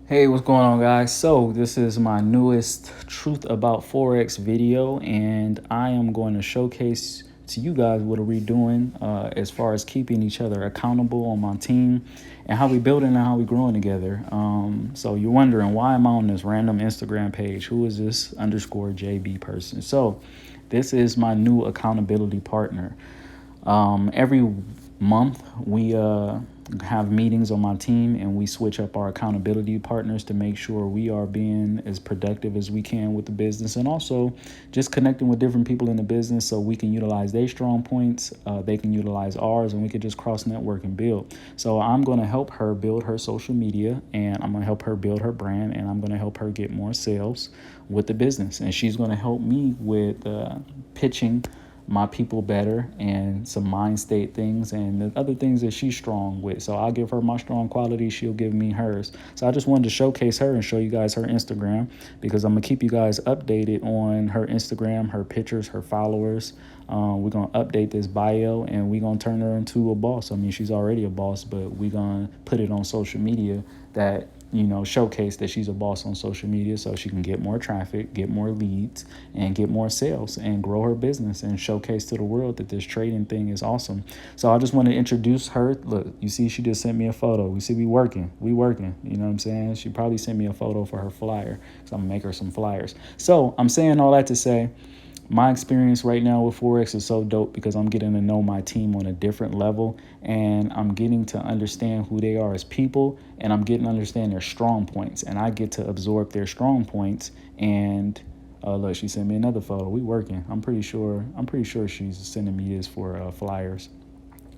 Hey, what's going on, guys? So this is my newest Truth About Forex video, and I am going to showcase to you guys what are we doing as far as keeping each other accountable on my team and how we building and how we growing together. So you're wondering, why am I on this random Instagram page? Who is this _JB person? So this is my new accountability partner. Every month we have meetings on my team, and we switch up our accountability partners to make sure we are being as productive as we can with the business, and also just connecting with different people in the business so we can utilize their strong points, they can utilize ours, and we can just cross network and build. So I'm going to help her build her social media, and I'm going to help her build her brand, and I'm going to help her get more sales with the business, and she's going to help me with pitching my people better and some mind state things and the other things that she's strong with. So I'll give her my strong qualities, she'll give me hers. So I just wanted to showcase her and show you guys her Instagram, because I'm gonna keep you guys updated on her Instagram, her pictures, her followers. We're gonna update this bio, and we're gonna turn her into a boss. I mean, she's already a boss, but we're gonna put it on social media that, you know, showcase that she's a boss on social media, so she can get more traffic, get more leads, and get more sales and grow her business and showcase to the world that this trading thing is awesome. So I just want to introduce her. Look, you see, she just sent me a photo. We see we working, you know what I'm saying? She probably sent me a photo for her flyer, so I'm gonna make her some flyers. So I'm saying all that to say, my experience right now with Forex is so dope because I'm getting to know my team on a different level, and I'm getting to understand who they are as people, and I'm getting to understand their strong points, and I get to absorb their strong points. And look, she sent me another photo. We working. I'm pretty sure she's sending me this for flyers.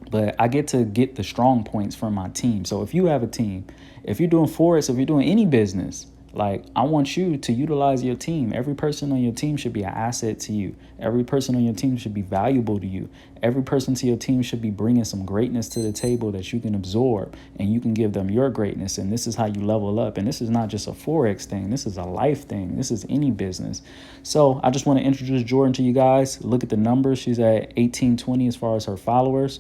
But I get to get the strong points from my team. So if you have a team, if you're doing Forex, if you're doing any business, like, I want you to utilize your team. Every person on your team should be an asset to you. Every person on your team should be valuable to you. Every person to your team should be bringing some greatness to the table that you can absorb, and you can give them your greatness. And this is how you level up. And this is not just a Forex thing. This is a life thing. This is any business. So I just want to introduce Jordan to you guys. Look at the numbers. She's at 1820 as far as her followers.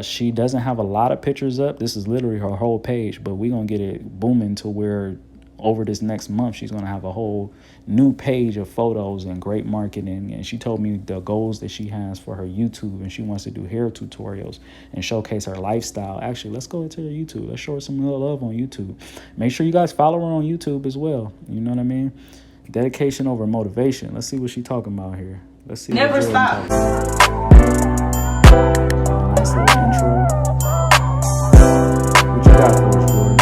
She doesn't have a lot of pictures up. This is literally her whole page, but we're going to get it booming to where over this next month, she's going to have a whole new page of photos and great marketing. And she told me the goals that she has for her YouTube, and she wants to do hair tutorials and showcase her lifestyle. Actually, let's go to her YouTube. Let's show her some love on YouTube. Make sure you guys follow her on YouTube as well. You know what I mean? Dedication over motivation. Let's see what she's talking about here. Let's see. Never stop. Nice little intro. What you got for us, Jordan?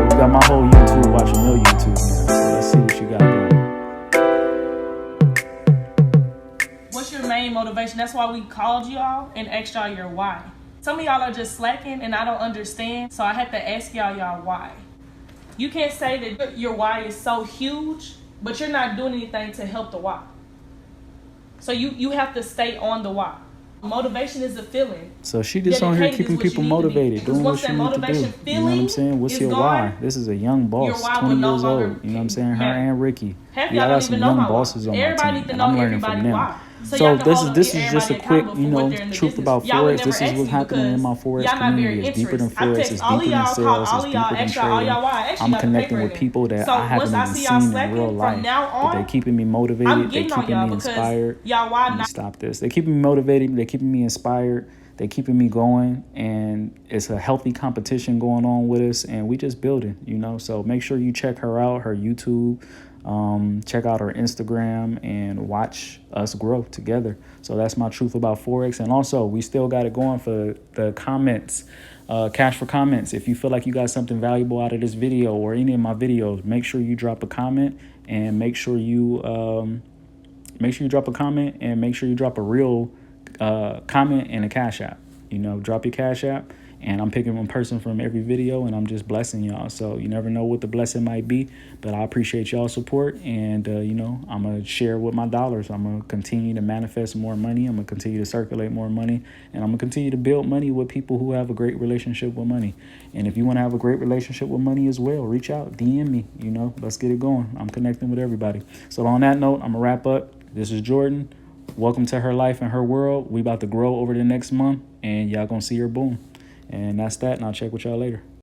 You got my whole YouTube watching your YouTube now. So let's see what you got going. What's your main motivation? That's why we called y'all and asked y'all your why. Some of y'all are just slacking and I don't understand, so I had to ask y'all why. You can't say that your why is so huge, but you're not doing anything to help the why. So you have to stay on the why. Motivation is a feeling. So she just on here keeping people motivated, doing what she needs to do. You know what I'm saying? What's your why? This is a young boss, 20 years old. You know what I'm saying? Her and Ricky. Half Yeah, I y'all got don't even some know young my bosses why. on my Everybody team, need to and know I'm learning everybody from them. why. So this is just a quick, you know, truth about Forex. This is what's happening in my Forex community. It's deeper than Forex. It's deeper than sales. It's deeper than trading. I'm connecting with people that I haven't even seen in real life, but they're keeping me motivated. They're keeping me inspired. Let me stop this. They're keeping me motivated. They're keeping me inspired. They're keeping me going, and it's a healthy competition going on with us, and we just building, you know. So make sure you check her out, her YouTube, check out her Instagram, and watch us grow together. So that's my truth about Forex. And also, we still got it going for the comments, cash for comments. If you feel like you got something valuable out of this video or any of my videos, make sure you drop a comment, and make sure you drop a comment, and make sure you drop a real comment and a cash app. You know, drop your cash app, and I'm picking one person from every video, and I'm just blessing y'all. So you never know what the blessing might be, but I appreciate y'all's support. And you know, I'm gonna share with my dollars. I'm gonna continue to manifest more money. I'm gonna continue to circulate more money, and I'm gonna continue to build money with people who have a great relationship with money. And if you want to have a great relationship with money as well, reach out, DM me. You know, let's get it going. I'm connecting with everybody. So on that note, I'm gonna wrap up. This is Jordan. Welcome to her life and her world. We about to grow over the next month, and y'all gonna see her boom. And that's that, and I'll check with y'all later.